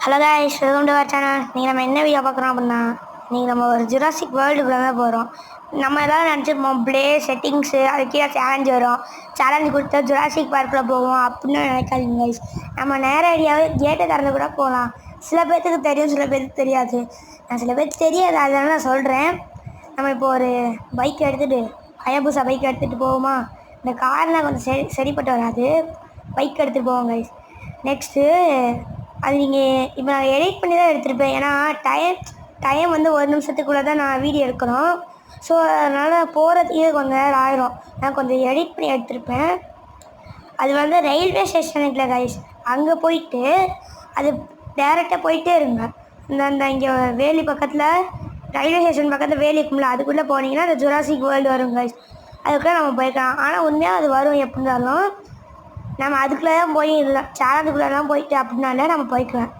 Hello guys, welcome to our channel. நீங்கள் நம்ம என்ன வீடியோ பார்க்குறோம் அப்படின்னா, நீங்கள் நம்ம ஒரு ஜுராசிக் வேர்ல்டுக்குள்ளே தான் போகிறோம். நம்ம எல்லாம் நினச்சிருப்போம் ப்ளே செட்டிங்ஸு அது கீழே சேலஞ்ச் வரும், சேலஞ்சு கொடுத்தா ஜுராசிக் பார்க்கில் போவோம் அப்படின்னு நினைக்காதீங்க கைஸ். நம்ம நேரடியாகவே கேட்டை திறந்து கூட போகலாம். சில பேர்த்துக்கு தெரியும், சில பேருக்கு தெரியாது. நான் சில பேருக்கு தெரியாது, அதனால நான் சொல்கிறேன். நம்ம இப்போ ஒரு பைக் எடுத்துகிட்டு ஹயாபுசா பைக் எடுத்துகிட்டு போவோமா? இந்த கார்னால் கொஞ்சம் சரிப்பட்டு வராது, பைக் எடுத்துகிட்டு போவோம் கைஸ். நெக்ஸ்ட்டு அது நீங்கள் இப்போ நான் எடிட் பண்ணி தான் எடுத்திருப்பேன். ஏன்னா டைம் வந்து 1 நிமிஷத்துக்குள்ளே தான் நான் வீடியோ எடுக்கணும். ஸோ அதனால் போகிறதுக்கே கொஞ்சம் நேரம் ஆயிரும். நான் கொஞ்சம் எடிட் பண்ணி எடுத்திருப்பேன். அது வந்து ரயில்வே ஸ்டேஷனுக்குள்ள கைஸ், அங்கே போயிட்டு அது டேரெக்டாக போயிட்டே இருங்க. இந்த இங்கே வேலி பக்கத்தில், ரயில்வே ஸ்டேஷன் பக்கத்தில் வேலி இருக்கும்ல, அதுக்குள்ளே போனீங்கன்னா அந்த ஜுராசிக் வேர்ல்டு வரும் கைஸ். அதுக்குள்ளே நம்ம போய்க்கலாம். ஆனால் உண்மையாக அது வரும் எப்படி இருந்தாலும். நம்ம அதுக்குள்ளே தான் போய் இல்லை சேலஞ்சுக்குள்ளே தான் போயிட்டு அப்படின்னாலே நம்ம போய்க்கலாம்.